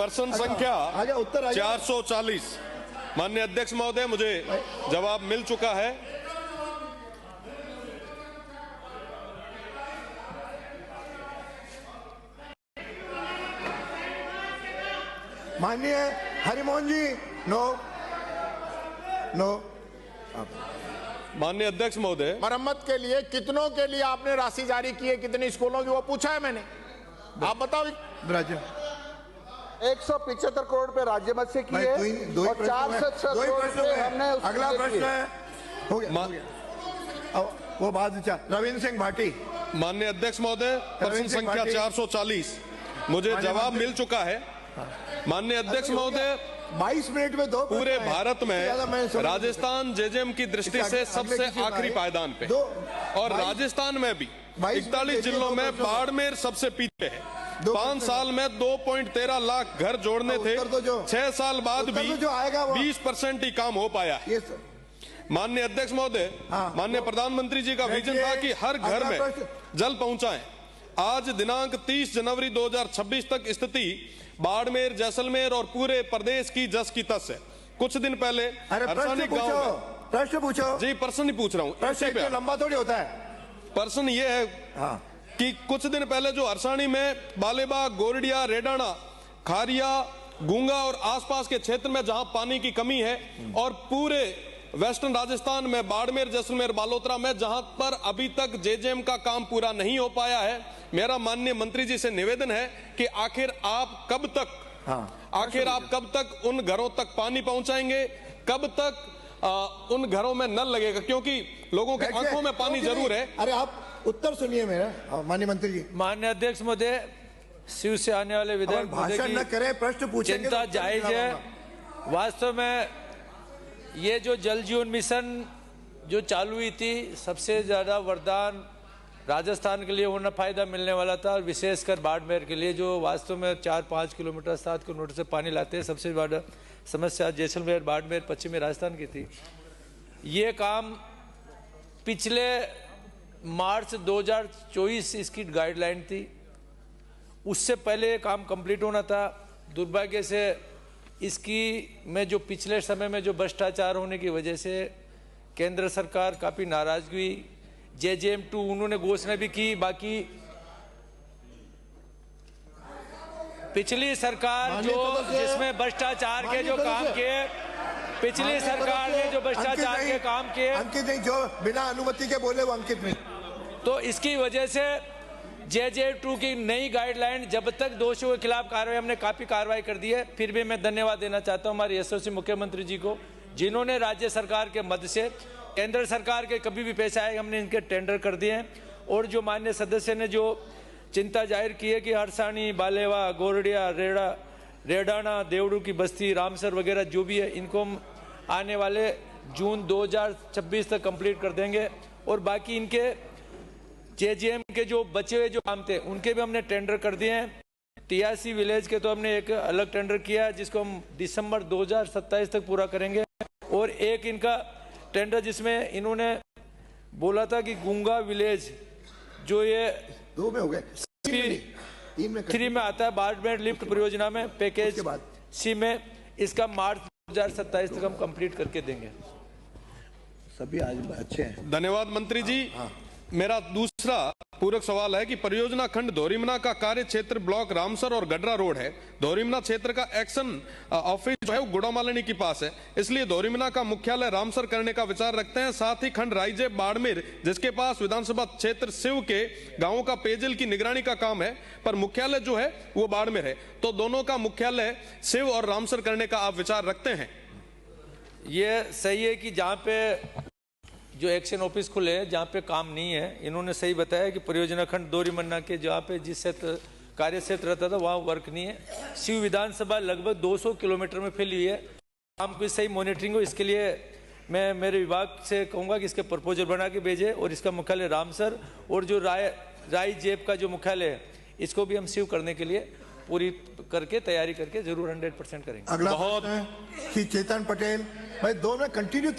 प्रश्न संख्या 440। माननीय अध्यक्ष महोदय, मुझे जवाब मिल चुका है। माननीय हरिमोहन जी, नो। माननीय अध्यक्ष महोदय, मरम्मत के लिए कितनों के लिए आपने राशि जारी की है, कितने स्कूलों की, वो पूछा है मैंने। आप बताओ। 175 करोड़ पे राज्य मत से किए और 406 करोड़ हमने। अगला प्रश्न है, हो गया। वो बाद रविंद्र सिंह भाटी। माननीय अध्यक्ष महोदय, प्रश्न संख्या 440 मुझे जवाब मिल चुका है। माननीय अध्यक्ष महोदय, 22 मिनट में दो पूरे भारत में राजस्थान जेजेएम की दृष्टि से सबसे आखिरी पायदान पे, और राजस्थान में भी 41 जिलों में बाड़मेर सबसे पीछे है। 5 साल में 2.13 लाख घर जोड़ने थे, 6 साल बाद भी 20% ही काम हो पाया है। माननीय अध्यक्ष महोदय, माननीय प्रधानमंत्री जी का विजन था कि हर घर में जल पहुंचाएं। आज दिनांक 30 जनवरी 2026 तक स्थिति बाड़मेर, जैसलमेर और पूरे प्रदेश की जस की तस है। कुछ दिन पहले प्रश्न पूछो जी, प्रश्न नहीं पूछ रहा हूँ, प्रश्न लंबा थोड़ी होता है। प्रश्न ये है कि कुछ दिन पहले जो हरसाणी में बालेबाग, गोरडिया, रेडाना, खारिया, गूंगा और आसपास के क्षेत्र में जहां पानी की कमी है, और पूरे वेस्टर्न राजस्थान में बाड़मेर, जैसलमेर, बालोतरा में जहां पर अभी तक जेजेएम का काम पूरा नहीं हो पाया है, मेरा माननीय मंत्री जी से निवेदन है कि आखिर आप कब तक उन घरों तक पानी पहुंचाएंगे, कब तक उन घरों में नल लगेगा, क्योंकि लोगों के आंखों में पानी जरूर है। अरे आप उत्तर सुनिए मेरा, माननीय मंत्री जी। माननीय अध्यक्ष महोदय, शिव से आने वाले विधायक भाषण न करें, प्रश्न पूछेंगे। चिंता जायज है। वास्तव में ये जो जल जीवन मिशन जो चालू हुई थी, सबसे ज्यादा वरदान राजस्थान के लिए होना फायदा मिलने वाला था, और विशेषकर बाड़मेर के लिए जो वास्तव में 4-5 किलोमीटर 7 किलोमीटर से पानी लाते हैं। सबसे बड़ा समस्या जैसलमेर, बाड़मेर, पश्चिमी राजस्थान की थी। ये काम पिछले मार्च 2024 इसकी गाइडलाइन थी, उससे पहले ये काम कंप्लीट होना था। दुर्भाग्य से इसकी में जो पिछले समय में जो भ्रष्टाचार होने की वजह से केंद्र सरकार काफ़ी नाराजगी हुई। जेजेएम 2 उन्होंने घोषणा भी की, बाकी पिछली सरकार जो जिसमें भ्रष्टाचार के जो काम किए, पिछली सरकार ने जो भ्रष्टाचार के काम किए, अंकित नहीं, जो बिना अनुमति के बोले वो अंकित नहीं। तो इसकी वजह से जेजेएम 2 की नई गाइडलाइन, जब तक दोषियों के खिलाफ कार्रवाई, हमने काफी कार्रवाई कर दी है। फिर भी मैं धन्यवाद देना चाहता हूं हमारे यशस्वी मुख्यमंत्री जी को, जिन्होंने राज्य सरकार के मदद से केंद्र सरकार के कभी भी पैसे आए हमने इनके टेंडर कर दिए हैं। और जो माननीय सदस्य ने जो चिंता जाहिर की है कि हरसाणी, बालेवा, गोरडिया, रेडाना, देवड़ू की बस्ती, रामसर वगैरह जो भी है, इनको हम आने वाले जून 2026 तक कंप्लीट कर देंगे। और बाकी इनके जेजेएम के जो बचे हुए जो काम थे उनके भी हमने टेंडर कर दिए हैं। टीआरसी विलेज के तो हमने एक अलग टेंडर किया है, जिसको हम दिसंबर 2027 तक पूरा करेंगे। और एक इनका टेंडर जिसमें इन्होंने बोला था कि गूंगा विलेज, जो ये 2 में हो गए, 3 में आता है, बाड़मेर लिफ्ट परियोजना में पैकेज सी में, इसका मार्च 2027 तक हम कंप्लीट करके देंगे। सभी आज अच्छे हैं। धन्यवाद मंत्री जी। मेरा दूसरा पूरक सवाल है कि परियोजना खंड धोरीमना का कार्य क्षेत्र ब्लॉक रामसर और गडरा रोड है। धोरीमना क्षेत्र का एक्शन ऑफिस जो है वो गुड़ामालिनी के पास है, इसलिए धोरीमना का मुख्यालय रामसर करने का विचार रखते हैं। साथ ही खंड राइजे बाड़मेर, जिसके पास विधानसभा क्षेत्र शिव के गांवों का पेयजल की निगरानी का काम है, पर मुख्यालय जो है वो बाड़मेर है, तो दोनों का मुख्यालय शिव और रामसर करने का आप विचार रखते हैं? ये सही है कि जहाँ पे जो एक्शन ऑफिस खुले हैं, जहाँ पे काम नहीं है, इन्होंने सही बताया कि परियोजना खंड दोरीमन्ना के जहाँ पे जिस क्षेत्र कार्य क्षेत्र रहता था वहाँ वर्क नहीं है। शिव विधानसभा लगभग 200 किलोमीटर में फैली हुई है। काम की सही मॉनिटरिंग हो, इसके लिए मैं मेरे विभाग से कहूँगा कि इसके प्रपोजल बना के भेजे, और इसका मुख्यालय रामसर, और जो राय जेब का जो मुख्यालय है इसको भी हम शिव करने के लिए पूरी करके तैयारी करके जरूर 100% करेंगे। अगला बहुत चेतन पटेल भाई, 2 में कंटिन्यू